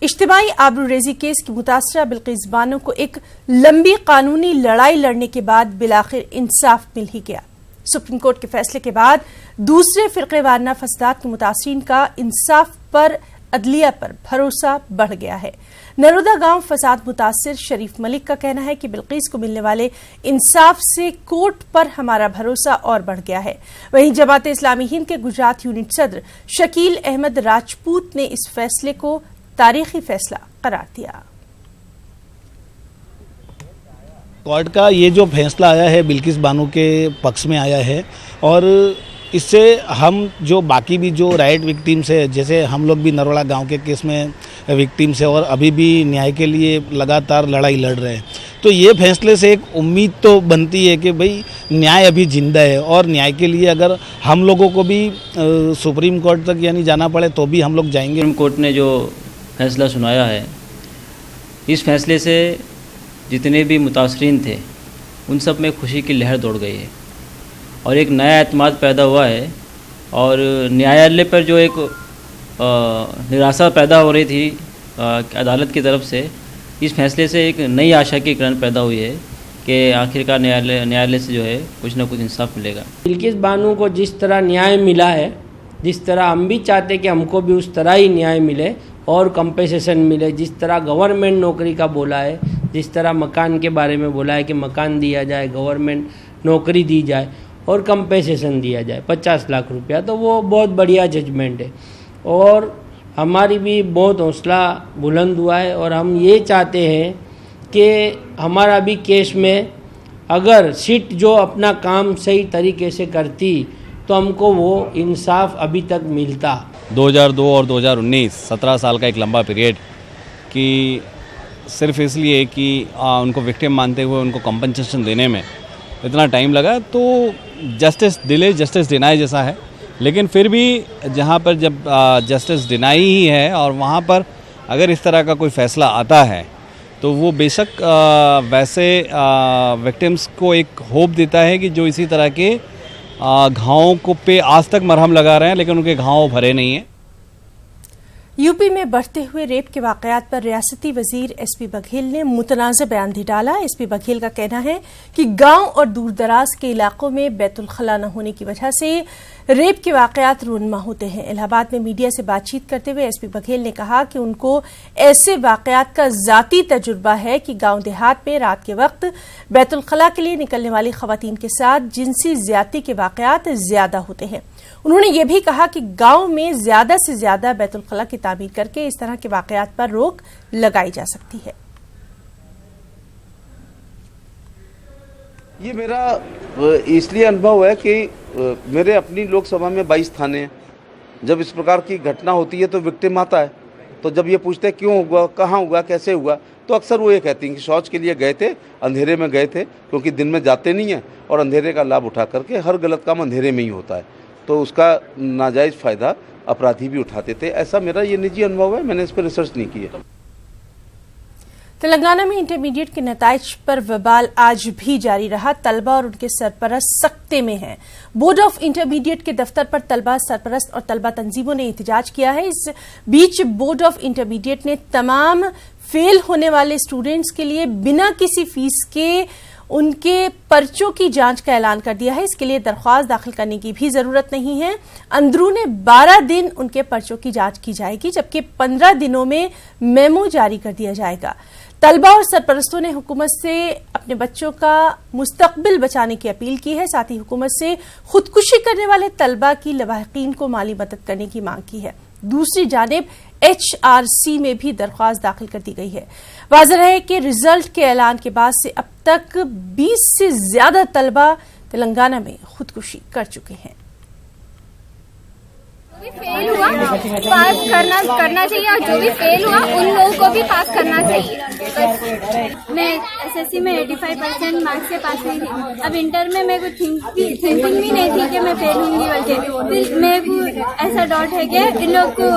इज्तिमाई आबरूरेजी case की मुतासरा बिल्किस बानो को एक लंबी कानूनी लड़ाई लड़ने के बाद बिलाखिर इंसाफ मिल ही गया। सुप्रीम कोर्ट के फैसले के बाद दूसरे फिरके वारना फसादात के मुतासरीन का इंसाफ पर, अदलिया पर भरोसा बढ़ गया है। नरोदा गांव फसाद मुतासिर शरीफ मलिक का कहना है कि बिल्किस को मिलने वाले इंसाफ से कोर्ट पर हमारा भरोसा और बढ़ गया है। वहीं जमात इस्लामी हिंद के गुजरात यूनिट सदर शकील अहमद राजपूत ने इस फैसले को तारीखी फैसला करार दिया। कोर्ट का ये जो फैसला आया है बिल्किस बानो के पक्ष में आया है और इससे हम जो बाकी भी जो राइट विक्टिम्स है, जैसे हम लोग भी नरोड़ा गांव के केस में विक्टिम्स है और अभी भी न्याय के लिए लगातार लड़ाई लड़ रहे हैं, तो ये फैसले से एक उम्मीद तो बनती है कि भाई न्याय अभी जिंदा है और न्याय के लिए अगर हम लोगों को भी सुप्रीम कोर्ट तक यानी जाना पड़े तो भी हम लोग जाएंगे। सुप्रीम कोर्ट ने जो फैसला सुनाया है, इस फैसले से जितने भी मुतासरीन थे उन सब में खुशी की लहर दौड़ गई है और एक नया एतमाद पैदा हुआ है और न्यायालय पर जो एक निराशा पैदा हो रही थी अदालत की तरफ से, इस फैसले से एक नई आशा की किरण पैदा हुई है कि आखिरकार न्यायालय से जो है कुछ ना कुछ इंसाफ मिलेगा। बिल्किस बानो को जिस तरह न्याय मिला है, जिस तरह हम भी चाहते कि हमको भी उस तरह ही न्याय मिले और कंपेसेशन मिले। जिस तरह गवर्नमेंट नौकरी का बोला है, जिस तरह मकान के बारे में बोला है कि मकान दिया जाए, गवर्नमेंट नौकरी दी जाए और कंपेसेशन दिया जाए 50 लाख रुपया, तो वो बहुत बढ़िया जजमेंट है और हमारी भी बहुत हौसला बुलंद हुआ है और हम ये चाहते हैं कि हमारा भी केस में अगर सिट जो अपना काम सही तरीके से करती तो हमको वो इंसाफ अभी तक मिलता। 2002 और 2019 17 साल का एक लंबा पीरियड कि सिर्फ इसलिए कि उनको विक्टिम मानते हुए उनको कंपनसेशन देने में इतना टाइम लगा, तो जस्टिस डिले जस्टिस डिनाई जैसा है। लेकिन फिर भी जहाँ पर जब जस्टिस डिनाई ही है और वहाँ पर अगर इस तरह का कोई फ़ैसला आता है तो वो बेशक वैसे विक्टिम्स को एक होप देता है कि जो इसी तरह के घावों को पे आज तक मरहम लगा रहे हैं लेकिन उनके घाव भरे नहीं हैं। यूपी में बढ़ते हुए रेप के वाकयात पर रियासती वजीर एसपी बघेल ने मुतनाज़ बयान भी डाला। एसपी बघेल का कहना है कि गांव और दूरदराज के इलाकों में बैतुल खला न होने की वजह से रेप के वाकयात रूनमा होते हैं। इलाहाबाद में मीडिया से बातचीत करते हुए एसपी बघेल ने कहा कि उनको ऐसे वाकयात का जाती तजुर्बा है कि गांव देहात में रात के वक्त बैतुल खला के लिए निकलने वाली खवातीन के साथ जिनसी ज्यादती के वाकयात ज्यादा होते हैं। उन्होंने ये भी कहा कि गांव में ज्यादा से ज्यादा बैतुल खला की तामीर करके इस तरह के वाकयात पर रोक लगाई जा सकती है। ये मेरा इसलिए अनुभव है कि मेरे अपनी लोकसभा में 22 थाने हैं। जब इस प्रकार की घटना होती है तो विक्टिम आता है, तो जब ये पूछते हैं क्यों हुआ, कहाँ हुआ, कैसे हुआ, तो अक्सर वो ये कहती हैं कि शौच के लिए गए थे, अंधेरे में गए थे, क्योंकि दिन में जाते नहीं हैं और अंधेरे का लाभ उठा करके हर गलत काम अंधेरे में ही होता है, तो उसका नाजायज़ फ़ायदा अपराधी भी उठाते थे। ऐसा मेरा ये निजी अनुभव है, मैंने इस पर रिसर्च नहीं की है। तेलंगाना में इंटरमीडिएट के नताइज पर वबाल आज भी जारी रहा। तलबा और उनके सरपरस्त सख्ते में हैं। बोर्ड ऑफ इंटरमीडिएट के दफ्तर पर तलबा, सरपरस्त और तलबा तंजीमों ने एहतजाज किया है। इस बीच बोर्ड ऑफ इंटरमीडिएट ने तमाम फेल होने वाले स्टूडेंट्स के लिए बिना किसी फीस के उनके पर्चों की जांच का ऐलान कर दिया है। इसके लिए दरख्वास्त दाखिल करने की भी जरूरत नहीं है। अंदरूने 12 दिन उनके पर्चों की जांच की जाएगी, जबकि 15 दिनों में मेमो जारी कर दिया जाएगा। तलबा और सरपरस्तों ने हुकूमत से अपने बच्चों का मुस्तकबिल बचाने की अपील की है। साथ ही हुकूमत से खुदकुशी करने वाले तलबा की लवाहिकीन को माली मदद करने की मांग की है। दूसरी जानिब HRC में भी दरख्वास्त दाखिल कर दी गई है। वाज़ेह है कि रिजल्ट के ऐलान के बाद से अब तक 20 से ज्यादा तलबा तेलंगाना में खुदकुशी कर चुके हैं। फेल हुआ पास करना चाहिए और जो भी फेल हुआ उन लोगों को भी पास करना चाहिए। मैं SSC में 85% मार्क्स से पास हुई थी। अब इंटर में मेरे को थिंकिंग भी नहीं थी कि मैं फेल होंगी, बल्कि फिर मेरे को ऐसा डाउट है कि इन लोग को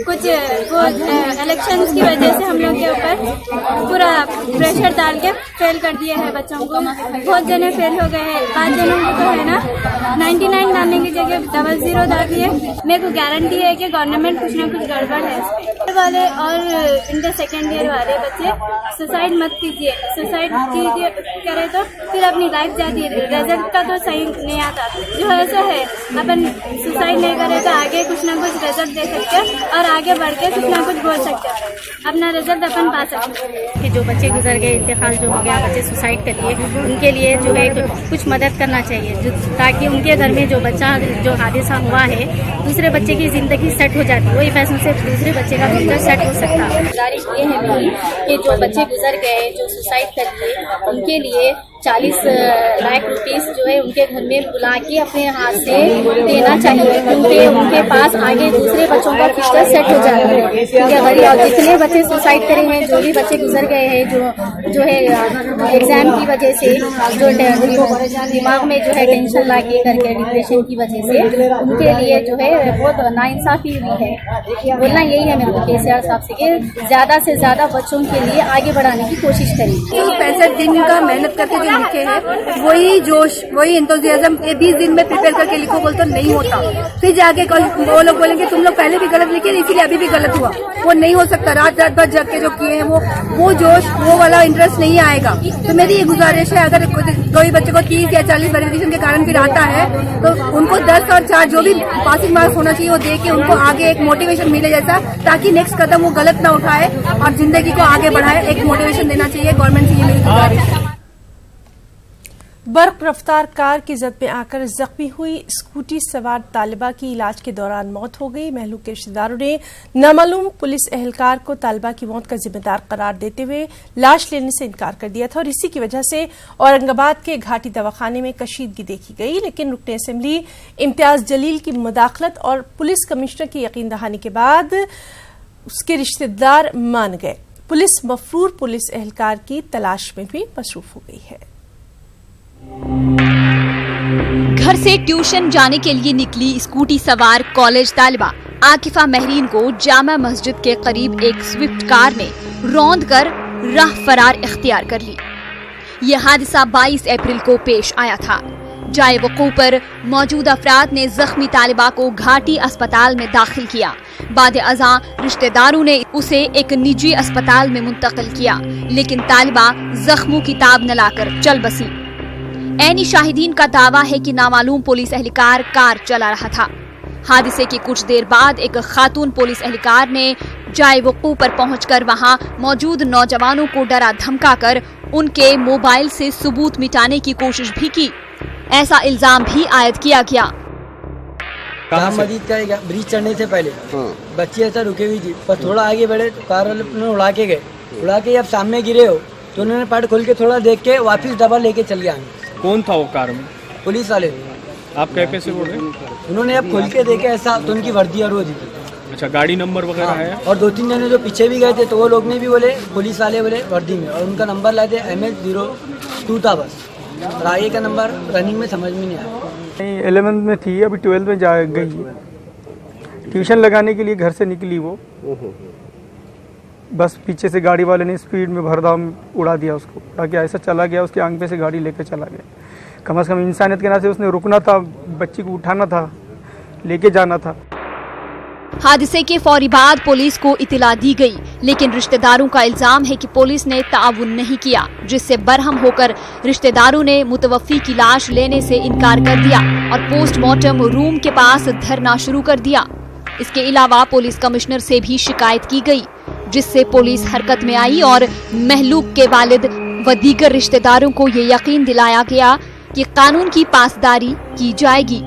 कुछ वो इलेक्शंस की वजह से हम लोग के ऊपर पूरा प्रेशर डाल के फेल कर दिया है बच्चों को। बहुत जने फेल हो गए हैं, 5 जनों को तो है ना 99 डालने की जगह 00 डाल दिए। मेरे को गारंटी है कि गवर्नमेंट कुछ ना कुछ गड़बड़ है इसमें। वाले और इंटर सेकेंड ईयर वाले बच्चे सुसाइड मत कीजिए, सुसाइड कीजिए करे तो फिर अपनी लाइफ जाती है, रिजल्ट का तो सही नहीं आता। जो ऐसा है अपन सुसाइड नहीं करे तो आगे कुछ ना कुछ रिजल्ट दे सकते हैं और आगे बढ़ के कुछ ना कुछ बोल सकते हैं, अपना रिजल्ट अपन पा सकते हैं। कि जो बच्चे गुजर गए, इंतकाल जो हो गया, बच्चे सुसाइड कर लिए, उनके लिए जो है कुछ मदद करना चाहिए, ताकि उनके घर में जो बच्चा जो हादसा हुआ है दूसरे बच्चे की जिंदगी सेट हो जाती है, वही फैसलों से दूसरे बच्चे का फ्यूचर सेट हो सकता है। गुजारिश ये है मेरी कि जो बच्चे गुजर गए, जो सुसाइड कर लिए, उनके लिए 40 लाख रुपीस जो है उनके घर में बुला के अपने हाथ से देना चाहिए, क्योंकि उनके पास आगे दूसरे बच्चों का फ्यूचर सेट हो जाता है। क्योंकि और जितने बच्चे सुसाइड करे हैं, जो भी बच्चे गुजर गए हैं, जो है एग्जाम की वजह से जो दिमाग में जो है टेंशन लाके करके डिप्रेशन की वजह से, उनके लिए जो है बहुत नाइंसाफी हुई है। बोलना यही है मेरे को केसीआर साहब से कि ज्यादा से ज्यादा बच्चों के लिए आगे बढ़ाने की कोशिश करें। 65 दिन का मेहनत करके लिखे हैं, वही जोश, वही एंथुसियाज्म 20 दिन में प्रिपेयर करके लिखो बोल तो नहीं होता। फिर जाके वो लोग बोलेंगे तुम लोग पहले भी गलत लिखे, इसीलिए अभी भी गलत हुआ। वो नहीं हो सकता। रात रात भर जग के जो किए हैं वो जोश, वो वाला इंटरेस्ट नहीं आएगा। तो मेरी ये गुजारिश है, अगर कोई बच्चे को 30 या 40 वेरिफिकेशन के कारण फिर आता है तो उनको 10 और 4 जो भी पासिंग मार्क्स होना चाहिए वो दे के उनको आगे एक मोटिवेशन मिले जैसा, ताकि नेक्स्ट कदम वो गलत ना उठाए और जिंदगी को आगे बढ़ाए। एक मोटिवेशन देना चाहिए गवर्नमेंट से, ये मेरी गुजारिश है। बर्क रफ्तार कार की जद में आकर जख्मी हुई स्कूटी सवार तालिबा की इलाज के दौरान मौत हो गई। महलूक के रिश्तेदारों ने नामालूम पुलिस एहलकार को तालिबा की मौत का जिम्मेदार करार देते हुए लाश लेने से इनकार कर दिया था और इसी की वजह से औरंगाबाद के घाटी दवाखाने में कशीदगी देखी गई। लेकिन रुकने असेंबली इम्तियाज जलील की मुदाखलत और पुलिस कमिश्नर की यकीन दहानी के बाद उसके रिश्तेदार मान गए। पुलिस मफरूर पुलिस एहलकार की तलाश में भी मसरूफ हो गई है। घर से ट्यूशन जाने के लिए निकली स्कूटी सवार कॉलेज तालिबा आकिफा महरीन को जामा मस्जिद के करीब एक स्विफ्ट कार ने रौंद कर राह फरार इख्तियार कर ली। यह हादसा 22 अप्रैल को पेश आया था। जाए वकूअ पर मौजूद अफराद ने जख्मी तालिबा को घाटी अस्पताल में दाखिल किया। बाद अज़ां रिश्तेदारों ने उसे एक निजी अस्पताल में मुंतकिल किया, लेकिन तालिबा जख्मों की ताब न लाकर चल बसी। ऐनी शाहिदीन का दावा है कि नामालूम पुलिस एहलकार कार चला रहा था। हादसे की कुछ देर बाद एक खातून पुलिस एहलकार ने जाए वकूअ पर पहुंचकर वहां मौजूद नौजवानों को डरा धमकाकर उनके मोबाइल से सबूत मिटाने की कोशिश भी की। ऐसा इल्जाम भी आयद किया गया। मस्जिद का ब्रिज चढ़ने से पहले बच्ची ऐसा रुकी हुई थी, पर थोड़ा आगे बढ़े तो कार वाले उड़ा के गए। उड़ा के अब सामने गिरे हो तो उन्होंने पार्ट खोल के थोड़ा देख के वापस डबल लेके चल गया। कौन था वो कार में? पुलिस वाले। आप कैसे बोल रहे हैं? उन्होंने अब खोल के देखे ऐसा तो उनकी वर्दी और वो थी। अच्छा, गाड़ी नंबर वगैरह है? और 2-3 जने जो पीछे भी गए थे तो वो लोग ने भी बोले पुलिस वाले बोले वर्दी में, और उनका नंबर लाए थे MH02 था बस, और आगे का नंबर रनिंग में समझ में नहीं आया। 11th में थी, अभी 12th में जा गई है। ट्यूशन लगाने के लिए घर से निकली वो, बस पीछे से गाड़ी वाले ने स्पीड में भरधाम उड़ा दिया उसको, ताकि ऐसा चला गया उसके आंख पे से गाड़ी लेकर चला गया। कम से कम इंसानियत के नाते उसने रुकना था, बच्ची को उठाना था, लेके जाना था। हादसे के फौरी बाद पुलिस को इतिला दी गई, लेकिन रिश्तेदारों का इल्जाम है कि पुलिस ने ताउन नहीं किया, जिससे बरहम होकर रिश्तेदारों ने मुतवफ़ी की लाश लेने से इनकार कर दिया और पोस्टमार्टम रूम के पास धरना शुरू कर दिया। इसके अलावा पुलिस कमिश्नर से भी शिकायत की गई, जिससे पुलिस हरकत में आई और महलूक के वालिद व दीगर रिश्तेदारों को ये यकीन दिलाया गया कि कानून की पासदारी की जाएगी।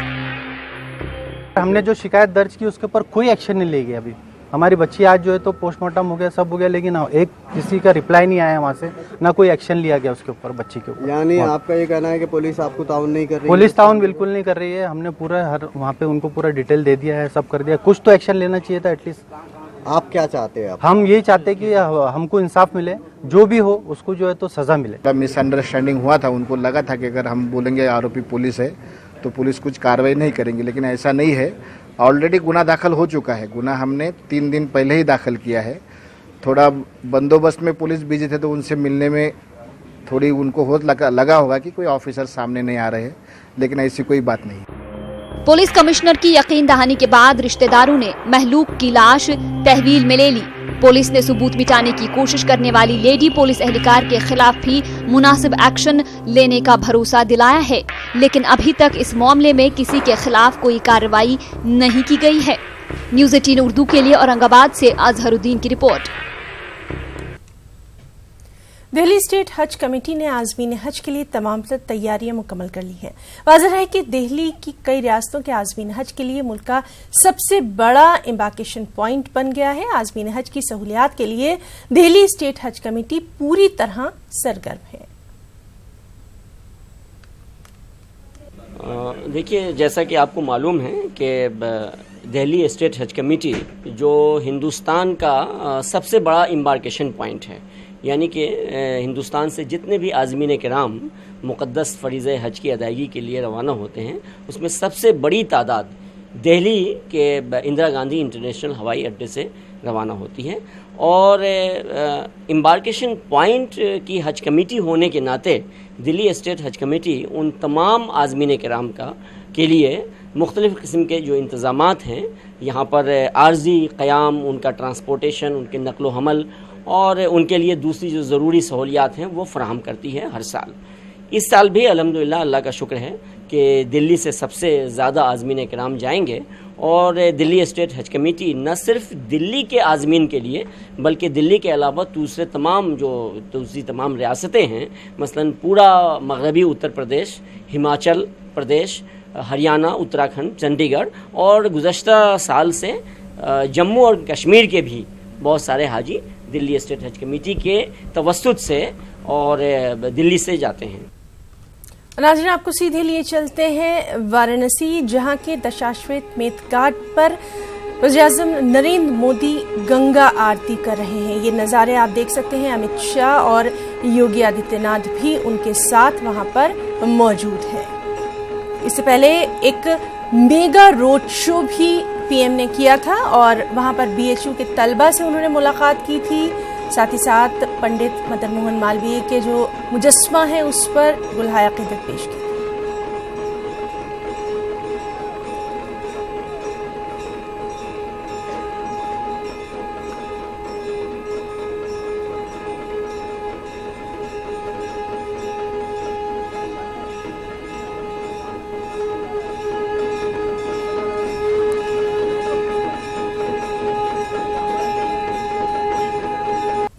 हमने जो शिकायत दर्ज की उसके ऊपर कोई एक्शन नहीं ले गया। अभी हमारी बच्ची आज जो है तो पोस्टमार्टम हो गया, सब हो गया, लेकिन एक किसी का रिप्लाई नहीं आया वहाँ से, ना कोई एक्शन लिया गया उसके ऊपर, बच्ची के ऊपर। यानी आपका ये कहना है कि पुलिस आपको ताउन नहीं कर रही है? पुलिस ताउन बिल्कुल नहीं कर रही है। हमने पूरा वहाँ पे उनको पूरा डिटेल दे दिया है, सब कर दिया। कुछ तो एक्शन लेना चाहिए था एटलीस्ट। आप क्या चाहते हैं? हम यही चाहते हैं कि हमको इंसाफ मिले, जो भी हो उसको जो है तो सजा मिले। मिसअंडरस्टैंडिंग हुआ था, उनको लगा था कि अगर हम बोलेंगे आरोपी पुलिस है तो पुलिस कुछ कार्रवाई नहीं करेंगे, लेकिन ऐसा नहीं है। ऑलरेडी गुना दाखिल हो चुका है। गुना हमने 3 दिन पहले ही दाखिल किया है। थोड़ा बंदोबस्त में पुलिस बिजी थे तो उनसे मिलने में थोड़ी उनको लगा होगा कि कोई ऑफिसर सामने नहीं आ रहे हैं, लेकिन ऐसी कोई बात नहीं। पुलिस कमिश्नर की यकीन दहानी के बाद रिश्तेदारों ने महलूक की लाश तहवील में ले ली। पुलिस ने सबूत मिटाने की कोशिश करने वाली लेडी पुलिस एहलकार के खिलाफ भी मुनासिब एक्शन लेने का भरोसा दिलाया है, लेकिन अभी तक इस मामले में किसी के खिलाफ कोई कार्रवाई नहीं की गई है। न्यूज़ 18 उर्दू के लिए औरंगाबाद से अजहरुद्दीन की रिपोर्ट। दिल्ली स्टेट हज कमेटी ने आज़मीन हज के लिए तमाम तैयारियां मुकम्मल कर ली हैं। वाज़ेह है कि दिल्ली की कई रियासतों के आज़मीन हज के लिए मुल्क का सबसे बड़ा एम्बार्केशन पॉइंट बन गया है। आज़मीन हज की सहूलियात के लिए दिल्ली स्टेट हज कमेटी पूरी तरह सरगर्म है। देखिए, जैसा कि आपको मालूम है कि दिल्ली स्टेट हज कमेटी जो हिंदुस्तान का सबसे बड़ा एम्बार्केशन पॉइंट है, यानी कि हिंदुस्तान से जितने भी आज़मीन किराम मुक़द्दस फ़रीज़ हज की अदायगी के लिए रवाना होते हैं, उसमें सबसे बड़ी तादाद दिल्ली के इंदिरा गांधी इंटरनेशनल हवाई अड्डे से रवाना होती है। और एम्बार्केशन पॉइंट की हज कमेटी होने के नाते दिल्ली स्टेट हज कमेटी उन तमाम आज़मीन किराम के लिए मुख्तलिफ़ किस्म के जो इंतज़ामात हैं, यहाँ पर आर्जी क़याम, उनका ट्रांसपोर्टेशन, उनके नक़्ल व हमल और उनके लिए दूसरी जो ज़रूरी सहूलियात हैं वो फ़राहम करती है हर साल। इस साल भी अल्हम्दुलिल्लाह अल्लाह का शुक्र है कि दिल्ली से सबसे ज़्यादा आज़मीन किराम जाएंगे। और दिल्ली स्टेट हज कमेटी न सिर्फ दिल्ली के आज़मीन के लिए बल्कि दिल्ली के अलावा दूसरी तमाम रियासतें हैं, मसलन पूरा मगरबी उत्तर प्रदेश, हिमाचल प्रदेश, हरियाणा, उत्तराखंड, चंडीगढ़ और गुज़श्ता साल से जम्मू और कश्मीर के भी बहुत सारे हाजी दिल्ली स्टेट हज कमेटी के तवस्सुत से और दिल्ली से जाते हैं। नाज़रीन, आपको सीधे लिए चलते हैं वाराणसी, जहां के दशाश्वेत मेत घाट पर वज़ीर-ए-आज़म नरेंद्र मोदी गंगा आरती कर रहे हैं। ये नज़ारे आप देख सकते हैं। अमित शाह और योगी आदित्यनाथ भी उनके साथ वहां पर मौजूद हैं। इससे पहले एक मेगा रोड शो भी पीएम ने किया था और वहां पर बीएचयू के तलबा से उन्होंने मुलाकात की थी। साथ ही साथ पंडित मदन मोहन मालवीय के जो मुजस्समा है उस पर गुलहाय अक़ीदत पेश की।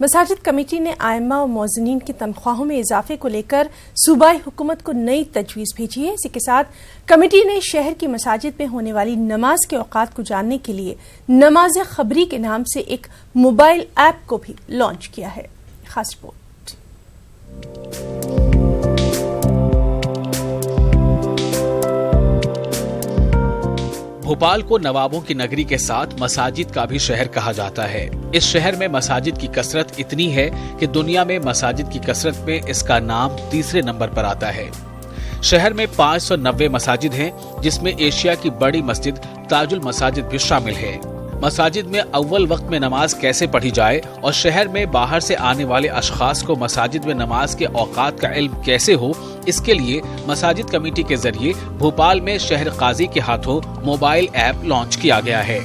मसाजिद कमेटी ने आइम्मा और मौज़नीन की तनख्वाहों में इजाफे को लेकर सूबाई हुकूमत को नई तजवीज़ भेजी है। इसी के साथ कमेटी ने शहर की मसाजिद में होने वाली नमाज के औकात को जानने के लिए नमाज खबरी के नाम से एक मोबाइल ऐप को भी लॉन्च किया है। खास रिपोर्ट। भोपाल को नवाबों की नगरी के साथ मसाजिद का भी शहर कहा जाता है। इस शहर में मसाजिद की कसरत इतनी है कि दुनिया में मसाजिद की कसरत में इसका नाम तीसरे नंबर पर आता है। शहर में 590 मसाजिद हैं, जिसमें एशिया की बड़ी मस्जिद ताजुल मसाजिद भी शामिल है। मसाजिद में अव्वल वक्त में नमाज कैसे पढ़ी जाए और शहर में बाहर से आने वाले अशखास को मसाजिद में नमाज के औकात का इल्म कैसे हो, इसके लिए मसाजिद कमेटी के जरिए भोपाल में शहर काजी के हाथों मोबाइल ऐप लॉन्च किया गया है।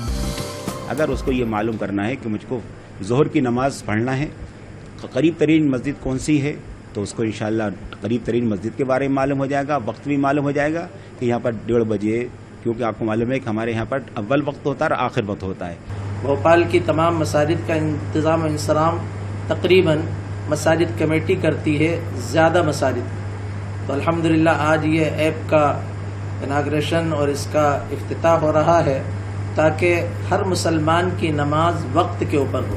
अगर उसको ये मालूम करना है कि मुझको ज़ोहर की नमाज पढ़ना है, करीब तरीन मस्जिद कौन सी है, तो उसको इंशाल्लाह करीब तरीन मस्जिद के बारे में मालूम हो जाएगा, वक्त भी मालूम हो जाएगा कि यहाँ पर 1:30 बजे, क्योंकि आपको मालूम है कि हमारे यहाँ पर अव्वल वक्त होता है और आखिर वक्त होता है। भोपाल की तमाम मसाजिद का इंतज़ाम इंसराम तकरीबन मसाजिद कमेटी करती है, ज़्यादा मसाजिद। तो अल्हम्दुलिल्लाह आज ये ऐप का इनाग्रेशन और इसका इफ्तिताह हो रहा है ताकि हर मुसलमान की नमाज वक्त के ऊपर हो।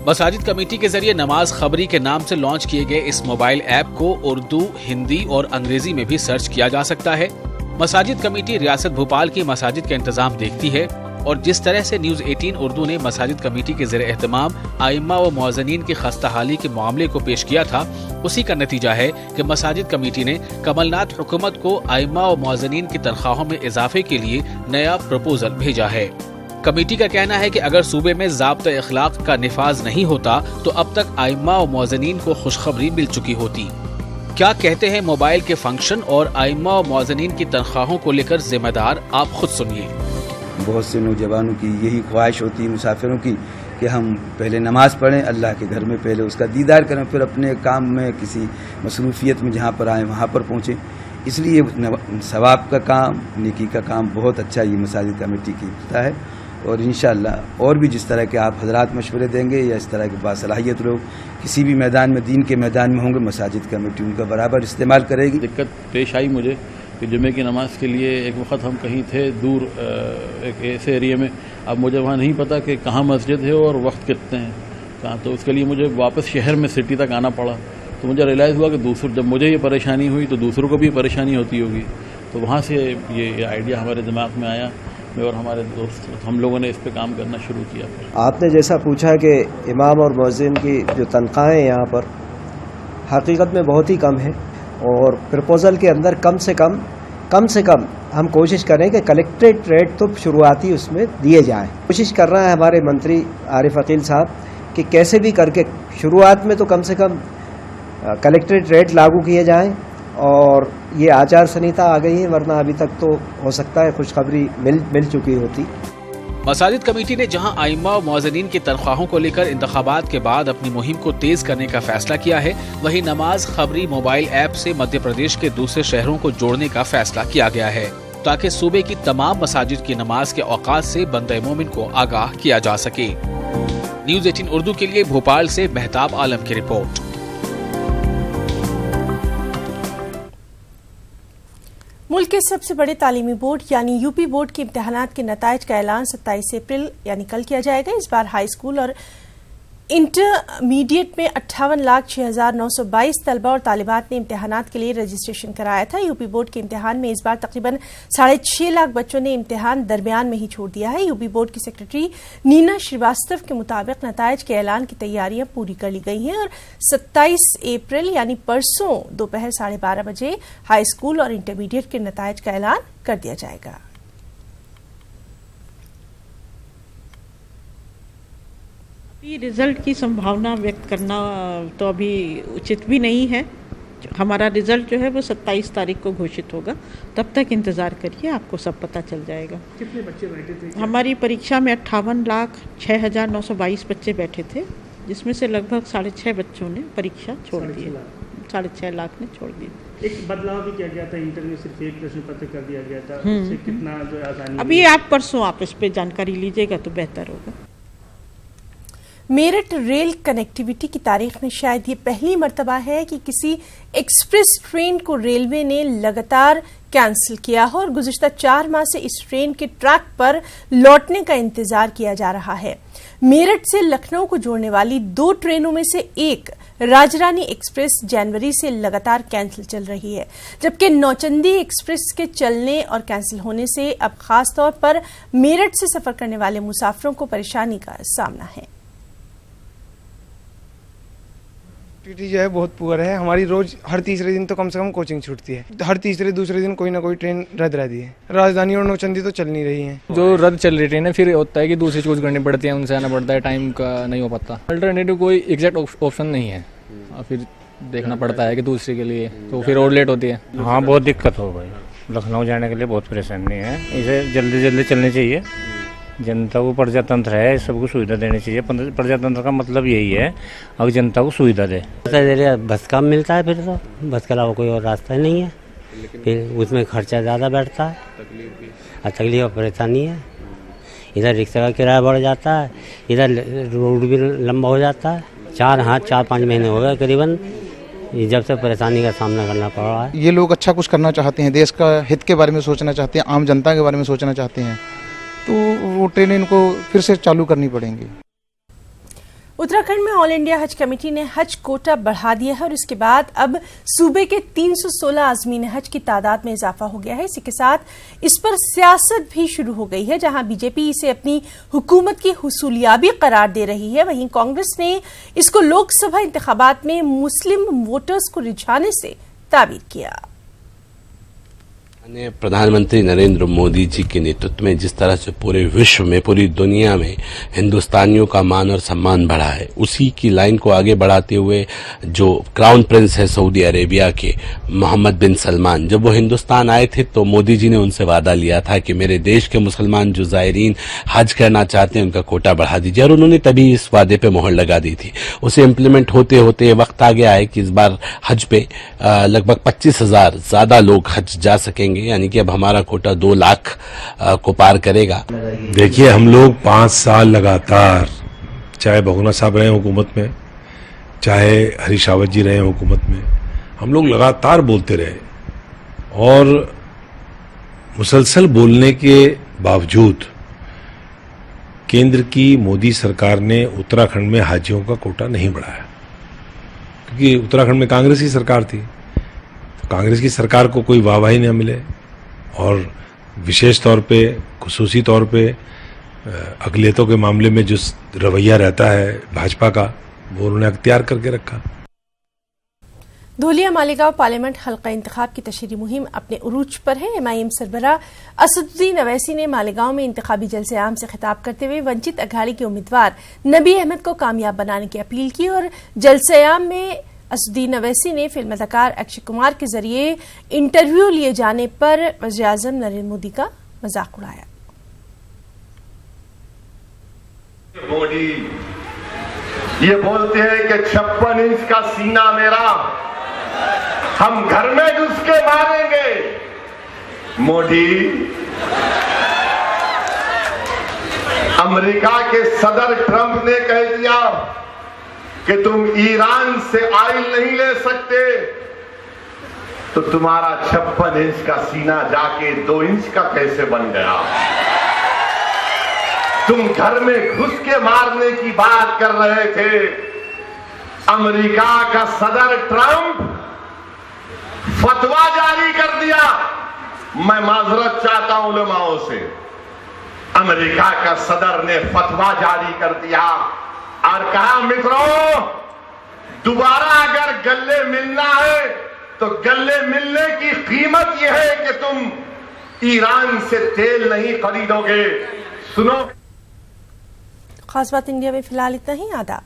मसाजिद कमेटी के जरिए नमाज खबरी के नाम से लॉन्च किए गए इस मोबाइल ऐप को उर्दू, हिंदी और अंग्रेजी में भी सर्च किया जा सकता है। मसाजिद कमेटी रियासत भोपाल की मसाजिद का इंतजाम देखती है और जिस तरह से न्यूज़ 18 उर्दू ने मसाजिद कमेटी के ज़रिए एहतमाम आइम्मा व मुअज़्ज़िनीन की खस्ताहाली के मामले को पेश किया था, उसी का नतीजा है कि मसाजिद कमेटी ने कमलनाथ हुकूमत को आइम्मा व मुअज़्ज़िनीन की तनख्वाहों में इजाफे के लिए नया प्रपोजल भेजा है। कमेटी का कहना है कि अगर सूबे में ज़ाब्ता इखलाक का निफाज नहीं होता तो अब तक आइम्मा व मुअज़्ज़िनीन को खुशखबरी मिल चुकी होती। क्या कहते हैं मोबाइल के फंक्शन और आइम्मा और मौज़नीन की तनख्वाहों को लेकर जिम्मेदार, आप खुद सुनिए। बहुत से नौजवानों की यही ख्वाहिश होती है, मुसाफिरों की, कि हम पहले नमाज़ पढ़ें अल्लाह के घर में, पहले उसका दीदार करें, फिर अपने काम में किसी मसरूफियत में जहाँ पर आएँ वहाँ पर पहुँचें। इसलिए सवाब का काम, नेकी का काम बहुत अच्छा ये मसाजिद कमेटी की होता है। और इंशाअल्लाह और भी जिस तरह के आप हजरात मशवरे देंगे या इस तरह के बासलाहियत लोग किसी भी मैदान में, दीन के मैदान में होंगे, मसाजिद कमेटी उनका बराबर इस्तेमाल करेगी। दिक्कत पेश आई मुझे कि जुमे की नमाज के लिए एक वक्त हम कहीं थे दूर एक ऐसे एरिया में, अब मुझे वहाँ नहीं पता कि कहाँ मस्जिद है और वक्त कितने हैं कहाँ, तो उसके लिए मुझे वापस शहर में सिटी तक आना पड़ा। तो मुझे रियलाइज़ हुआ कि जब मुझे ये परेशानी हुई तो दूसरों को भी परेशानी होती होगी। तो वहाँ से ये आइडिया हमारे दिमाग में आया, मैं और हमारे दोस्त हम लोगों ने इस पे काम करना शुरू किया। आपने जैसा पूछा कि इमाम और मुअज्जिन की जो तनख्वाहें यहाँ पर हकीकत में बहुत ही कम है, और प्रपोज़ल के अंदर कम से कम हम कोशिश करें कि कलेक्ट्रेट रेट तो शुरुआती उसमें दिए जाएं। कोशिश कर रहा है हमारे मंत्री आरिफ अकील साहब कि कैसे भी करके शुरुआत में तो कम से कम कलेक्ट्रेट रेट लागू किए जाएं, और ये आचार संहिता आ गई है, वरना अभी तक तो हो सकता है खुशखबरी मिल चुकी होती। मसाजिद कमेटी ने जहां आइम्मा और मुअज्जिनीन की तनख्वाहों को लेकर इंतखाबात के बाद अपनी मुहिम को तेज करने का फैसला किया है, वहीं नमाज खबरी मोबाइल ऐप से मध्य प्रदेश के दूसरे शहरों को जोड़ने का फैसला किया गया है, ताकि सूबे की तमाम मसाजिद की नमाज के औकात से बंदे मोमिन को आगाह किया जा सके। न्यूज़ 18 उर्दू के लिए भोपाल से मेहताब आलम की रिपोर्ट। मुल्क के सबसे बड़े तालीमी बोर्ड यानी यूपी बोर्ड के इम्तिहानात के नताइज का ऐलान 27 अप्रैल यानी कल किया जाएगा। इस बार हाई स्कूल और इंटरमीडिएट में 58,06,922 तलबा और तालिबात ने इम्तिहानात के लिए रजिस्ट्रेशन कराया था। यूपी बोर्ड के इम्तिहान में इस बार तकरीबन 6.5 लाख बच्चों ने इम्तिहान दरमियान में ही छोड़ दिया है। यूपी बोर्ड की सेक्रेटरी नीना श्रीवास्तव के मुताबिक नताइज के ऐलान की तैयारियां पूरी कर ली गई हैं और 27 अप्रैल यानी परसों दोपहर 12:30 बजे हाई स्कूल और इंटरमीडिएट के नताइज का ऐलान कर दिया जाएगा। रिजल्ट की संभावना व्यक्त करना तो अभी उचित भी नहीं है। हमारा रिजल्ट जो है वो 27 तारीख को घोषित होगा, तब तक इंतज़ार करिए, आपको सब पता चल जाएगा। कितने बच्चे बैठे थे? हमारी परीक्षा में 58,06,922 बच्चे बैठे थे, जिसमें से लगभग 6.5 बच्चों ने परीक्षा छोड़ दी। 6.5 लाख ने छोड़ दी। एक बदलाव भी किया गया था, इंटर में सिर्फ एक प्रश्न पत्र कर दिया गया था, उससे कितना जो आसानी। अभी आप परसों आप इस पे जानकारी लीजिएगा तो बेहतर होगा। मेरठ रेल कनेक्टिविटी की तारीख में शायद ये पहली मर्तबा है कि किसी एक्सप्रेस ट्रेन को रेलवे ने लगातार कैंसिल किया हो और गुज़िश्ता 4 माह से इस ट्रेन के ट्रैक पर लौटने का इंतजार किया जा रहा है। मेरठ से लखनऊ को जोड़ने वाली 2 ट्रेनों में से एक राजरानी एक्सप्रेस जनवरी से लगातार कैंसिल चल रही है, जबकि नौचंदी एक्सप्रेस के चलने और कैंसिल होने से अब खास तौर पर मेरठ से सफर करने वाले मुसाफिरों को परेशानी का सामना है। टीटी जो है बहुत पुअर है। हमारी रोज हर तीसरे दिन तो कम से कम कोचिंग छूटती है, हर तीसरे दूसरे दिन कोई ना कोई ट्रेन रद्द रहती है। राजधानी और नौचंदी तो चल नहीं रही है। जो रद्द चल रही ट्रेन है फिर होता है कि दूसरी चूज करनी पड़ती है, उनसे आना पड़ता है, टाइम का नहीं हो पाता। अल्टरनेटिव कोई एग्जैक्ट ऑप्शन नहीं है, फिर देखना पड़ता है कि दूसरे के लिए, तो फिर और लेट होती है। हाँ बहुत दिक्कत हो भाई, लखनऊ जाने के लिए बहुत परेशानी है। इसे जल्दी जल्दी चलनी चाहिए। जनता को प्रजातंत्र है, सबको सुविधा देनी चाहिए। प्रजातंत्र का मतलब यही है, अगर जनता को सुविधा दे। बस कम मिलता है, फिर तो बस के अलावा कोई और रास्ता ही नहीं है, फिर उसमें खर्चा ज़्यादा बैठता है और तकलीफ और परेशानी है। इधर रिक्शा का किराया बढ़ जाता है, इधर रोड भी लंबा हो जाता है। 4-5 महीने हो गए करीबन जब से परेशानी का सामना करना पड़ रहा है। ये लोग अच्छा कुछ करना चाहते हैं, देश का हित के बारे में सोचना चाहते हैं, आम जनता के बारे में सोचना चाहते हैं, तो वो ट्रेन इनको फिर से चालू करनी पड़ेंगी। उत्तराखंड में ऑल इंडिया हज कमेटी ने हज कोटा बढ़ा दिया है और इसके बाद अब सूबे के 316 आज़मीन हज की तादाद में इजाफा हो गया है। इसी के साथ इस पर सियासत भी शुरू हो गई है। जहां बीजेपी इसे अपनी हुकूमत की हुसूलियाबी करार दे रही है, वहीं कांग्रेस ने इसको लोकसभा इंतखाबात में मुस्लिम वोटर्स को रिझाने से ताबीर किया। प्रधानमंत्री नरेंद्र मोदी जी के नेतृत्व में जिस तरह से पूरे विश्व में, पूरी दुनिया में हिंदुस्तानियों का मान और सम्मान बढ़ा है, उसी की लाइन को आगे बढ़ाते हुए जो क्राउन प्रिंस है सऊदी अरेबिया के, मोहम्मद बिन सलमान, जब वो हिंदुस्तान आए थे तो मोदी जी ने उनसे वादा लिया था कि मेरे देश के मुसलमान जो ज़ायरीन हज करना चाहते हैं उनका कोटा बढ़ा दीजिए, और उन्होंने तभी इस वादे पे मोहर लगा दी थी। उसे इम्प्लीमेंट होते होते वक्त आ गया है कि इस बार हज पे लगभग 25,000 ज्यादा लोग हज जा सकेंगे, यानी कि अब हमारा कोटा 2 लाख को पार करेगा। देखिए, हम लोग 5 साल लगातार, चाहे बहुगुना साहब रहे हुकूमत में, चाहे हरीश रावत जी रहे हुकूमत में, हम लोग लगातार बोलते रहे, और मुसलसल बोलने के बावजूद केंद्र की मोदी सरकार ने उत्तराखंड में हाजियों का कोटा नहीं बढ़ाया, क्योंकि उत्तराखंड में कांग्रेस की सरकार थी। कांग्रेस की सरकार को कोई वाहवाही न मिले, और विशेष तौर पे, खुसूसी तौर पे अक़लियतों के मामले में जो रवैया रहता है भाजपा का, वो उन्होंने अख्तियार करके रखा। धोलिया मालेगांव पार्लियामेंट हल्का इंतखाब की तशरीही मुहिम अपने उरूज पर है। एमआईएम सरबराह असदुद्दीन अवैसी ने मालेगांव में इंतखाबी जलसे आम से खिताब करते हुए वंचित अघाड़ी के उम्मीदवार नबी अहमद को कामयाब बनाने की अपील की, और जलसे आम में असदुद्दीन अवैसी ने फिल्म अदाकार अक्षय कुमार के जरिए इंटरव्यू लिए जाने पर वज़ीर-ए-आज़म नरेंद्र मोदी का मजाक उड़ाया। मोदी ये बोलते हैं कि 56 इंच का सीना मेरा, हम घर में घुस के मारेंगे। मोदी, अमेरिका के सदर ट्रंप ने कह दिया कि तुम ईरान से ऑयल नहीं ले सकते, तो तुम्हारा 56 इंच का सीना जाके 2 इंच का कैसे बन गया? तुम घर में घुस के मारने की बात कर रहे थे। अमेरिका का सदर ट्रंप फतवा जारी कर दिया। मैं माजरत चाहता हूं उलमाओं से। अमेरिका का सदर ने फतवा जारी कर दिया और कहा, मित्रों, दोबारा अगर गले मिलना है तो गले मिलने की कीमत यह है कि तुम ईरान से तेल नहीं खरीदोगे। सुनो। खास बात इंडिया में फिलहाल इतना ही। आदाब।